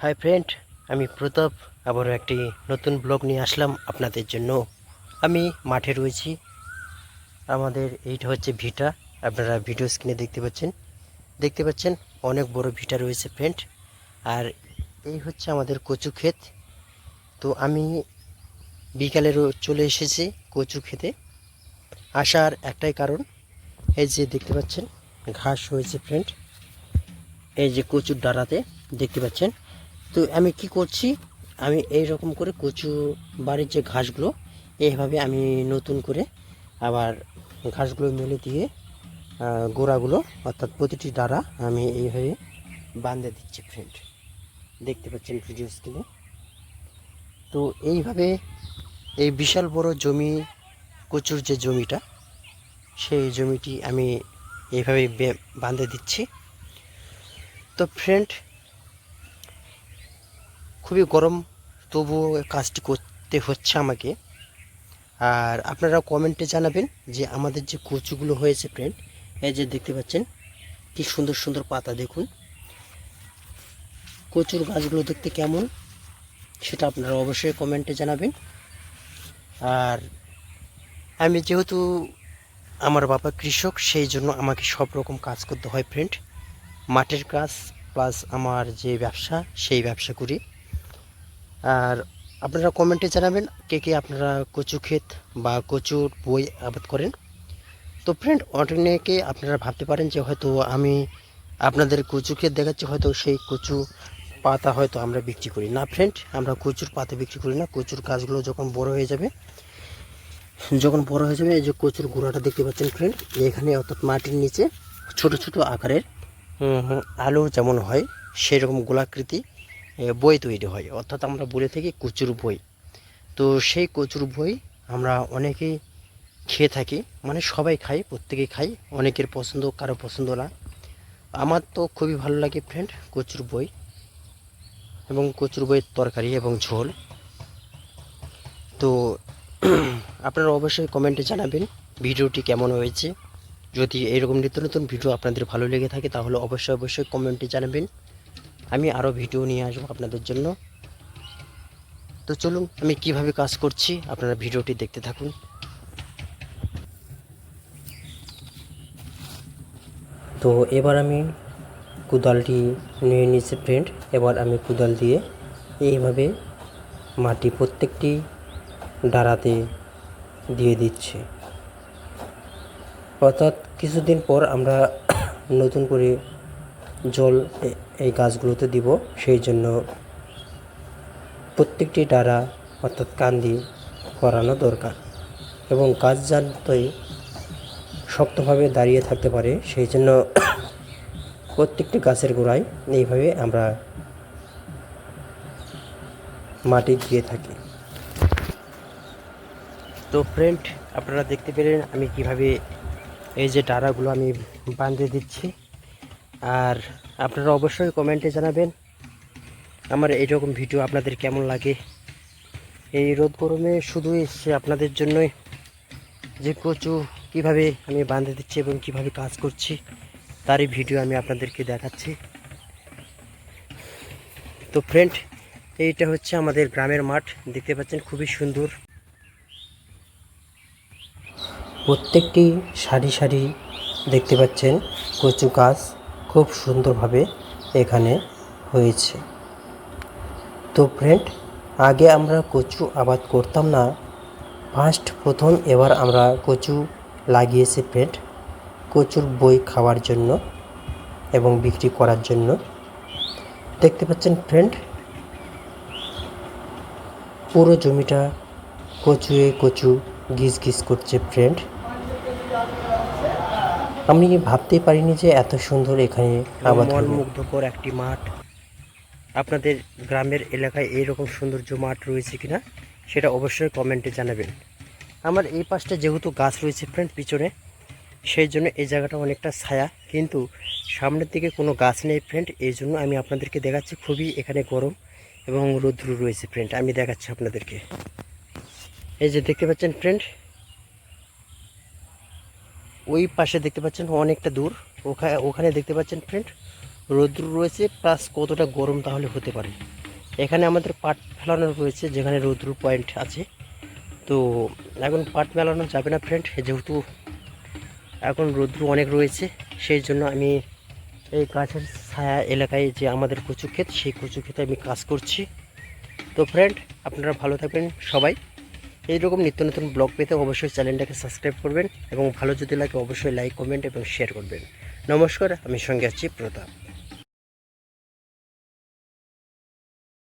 Hi friend, আমি প্রতাপ আবারও একটি নতুন ব্লগ নিয়ে আসলাম আপনাদের জন্য। আমি মাঠে রয়েছি। আমাদের এইটা হচ্ছে ভিটা। আপনারা ভিডিও স্ক্রিনে দেখতে পাচ্ছেন অনেক বড় ভিটা রয়েছে ফ্রেন্ড। আর এই হচ্ছে আমাদের কচু ক্ষেত। তো আমি বিকালেরও চলে এসেছি কচু ক্ষেতে। আসার একটাই কারণ, এই যে দেখতে পাচ্ছেন ঘাস হয়েছে ফ্রেন্ড, এই যে কচুর ডাঁড়াতে দেখতে পাচ্ছেন। তো আমি কি করছি, আমি এই রকম করে কচু বাড়ির যে ঘাসগুলো এইভাবে আমি নতুন করে আবার ঘাসগুলো মেলে দিয়ে গোড়াগুলো অর্থাৎ প্রতিটি ডাঁড়া আমি এইভাবে বাঁধে দিচ্ছি ফ্রেন্ড। দেখতে পাচ্ছেন ভিডিও স্ক্রিনে। তো এইভাবে এই বিশাল বড় জমি, কচুর যে জমিটা, সেই জমিটি আমি এইভাবে বাঁধে দিচ্ছি। তো ফ্রেন্ড, খুবই গরম, তবুও কাজটি করতে হচ্ছে আমাকে। আর আপনারা কমেন্টে জানাবেন যে আমাদের যে কচুগুলো হয়েছে ফ্রেন্ড, এই যে দেখতে পাচ্ছেন কি সুন্দর সুন্দর পাতা, দেখুন কচুর গাছগুলো দেখতে কেমন, সেটা আপনারা অবশ্যই কমেন্টে জানাবেন। আর আমি যেহেতু আমার বাবা কৃষক, সেই জন্য আমাকে সব রকম কাজ করতে হয় ফ্রেন্ড। মাঠের কাজ প্লাস আমার যে ব্যবসা, সেই ব্যবসা করি। আর আপনারা কমেন্টে জানাবেন কে কে আপনারা কচু ক্ষেত বা কচুর বই আবাদ করেন। তো ফ্রেন্ড, অনেকে আপনারা ভাবতে পারেন যে হয়তো আমি আপনাদের কচু ক্ষেত দেখাচ্ছি, হয়তো সেই কচু পাতা হয়তো আমরা বিক্রি করি না ফ্রেন্ড। আমরা কচুর পাতা বিক্রি করি না। কচুর গাছগুলো যখন বড় হয়ে যাবে, এই যে কচুর গোড়াটা দেখতে পাচ্ছেন ফ্রেন্ড, এখানে অর্থাৎ মাটির নিচে ছোট ছোট আকারের আলু যেমন হয় সেরকম গোলাকৃতি বই তৈরি হয়, অর্থাৎ আমরা বলে থাকি কচুর বই। তো সেই কচুর বই আমরা অনেকেই খেয়ে থাকি, মানে সবাই খাই, প্রত্যেকেই খাই। অনেকের পছন্দ, কারো পছন্দ না। আমার তো খুবই ভালো লাগে ফ্রেন্ড কচুর বই, এবং কচুর বইয়ের তরকারি এবং ঝোল। তো আপনারা অবশ্যই কমেন্টে জানাবেন ভিডিওটি কেমন হয়েছে। যদি এরকম নিত্য নতুন ভিডিও আপনাদের ভালো লেগে থাকে তাহলে অবশ্যই কমেন্টে জানাবেন। আমি আরও ভিডিও নিয়ে আসবো আপনাদের জন্য। তো চলুন, আমি কিভাবে কাজ করছি আপনারা ভিডিওটি দেখতে থাকুন। তো এবার আমি কোদালটি নিয়ে নিয়েছি ফ্রেন্ড। এবার আমি কোদাল দিয়ে এইভাবে মাটি প্রত্যেকটি ডাঁড়াতে দিয়ে দিচ্ছি। অর্থাৎ কিছুদিন পর আমরা নতুন করে জল এই গাছগুলোতে দিব, সেই জন্য প্রত্যেকটি ডাঁড়া অর্থাৎ কান্দি করানো দরকার, এবং গাছ যাতে শক্তভাবে দাঁড়িয়ে থাকতে পারে সেই জন্য প্রত্যেকটি গাছের গোড়ায় এইভাবে আমরা মাটি দিয়ে থাকি। তো ফ্রেন্ড, আপনারা দেখতে পেলেন আমি কিভাবে এই যে ডাঁড়াগুলো আমি বাঁধে দিচ্ছি। আর আপনারা অবশ্যই কমেন্টে জানাবেন আমার এইরকম ভিডিও আপনাদের কেমন লাগে। এই রোদ গরমে শুধু এসে আপনাদের জন্যই যে কচু কিভাবে আমি বাঁধে দিচ্ছি এবং কিভাবে কাজ করছি তারই ভিডিও আমি আপনাদেরকে দেখাচ্ছি। তো ফ্রেন্ড, এইটা হচ্ছে আমাদের গ্রামের মাঠ, দেখতে পাচ্ছেন খুবই সুন্দর। প্রত্যেকটি সারি সারি দেখতে পাচ্ছেন কচু গাছ খুব সুন্দরভাবে এখানে হয়েছে। তো ফ্রেন্ড, আগে আমরা কচু আবাদ করতাম না, প্রথম এবার আমরা কচু লাগিয়েছি ফ্রেন্ড, কচুর বই খাওয়ার জন্য এবং বিক্রি করার জন্য। দেখতে পাচ্ছেন ফ্রেন্ড, পুরো জমিটা কচু গিজ গিজ করছে ফ্রেন্ড। আমি ভাবতেই পারিনি যে এত সুন্দর এখানে আবাদ হবে। মনমুগ্ধকর একটি মাঠ। আপনাদের গ্রামের এলাকায় এইরকম সৌন্দর্য মাঠ রয়েছে কিনা সেটা অবশ্যই কমেন্টে জানাবেন। আমার এই পাশটা যেহেতু গাছ রয়েছে ফ্রেন্ড পিছনে, সেই জন্য এই জায়গাটা অনেকটা ছায়া, কিন্তু সামনের দিকে কোনো গাছ নেই ফ্রেন্ড। এই জন্য আমি আপনাদেরকে দেখাচ্ছি খুবই এখানে গরম এবং রৌদ্র রয়েছে ফ্রেন্ড। আমি দেখাচ্ছি আপনাদেরকে, এই যে দেখতে পাচ্ছেন ফ্রেন্ড, ওই পাশে দেখতে পাচ্ছেন অনেকটা দূর, ওখানে দেখতে পাচ্ছেন ফ্রেন্ড রৌদ্র রয়েছে প্লাস কতটা গরম তাহলে হতে পারে। এখানে আমাদের পাট ফেলানো রয়েছে যেখানে রৌদ্র পয়েন্ট আছে। তো এখন পাট মেলানো যাবে না ফ্রেন্ড, যেহেতু এখন রৌদ্র অনেক রয়েছে, সেই জন্য আমি এই গাছের ছায়া এলাকায় যে আমাদের কচু ক্ষেত, সেই কচু ক্ষেতে আমি কাজ করছি। তো ফ্রেন্ড, আপনারা ভালো থাকবেন সবাই। এইরকম নিত্য নতুন ব্লগ পেতে অবশ্যই চ্যানেলটাকে সাবস্ক্রাইব করবেন এবং ভালো যদি লাগে অবশ্যই লাইক, কমেন্ট এবং শেয়ার করবেন। নমস্কার, আমি সঙ্গে আছি প্রতাপ।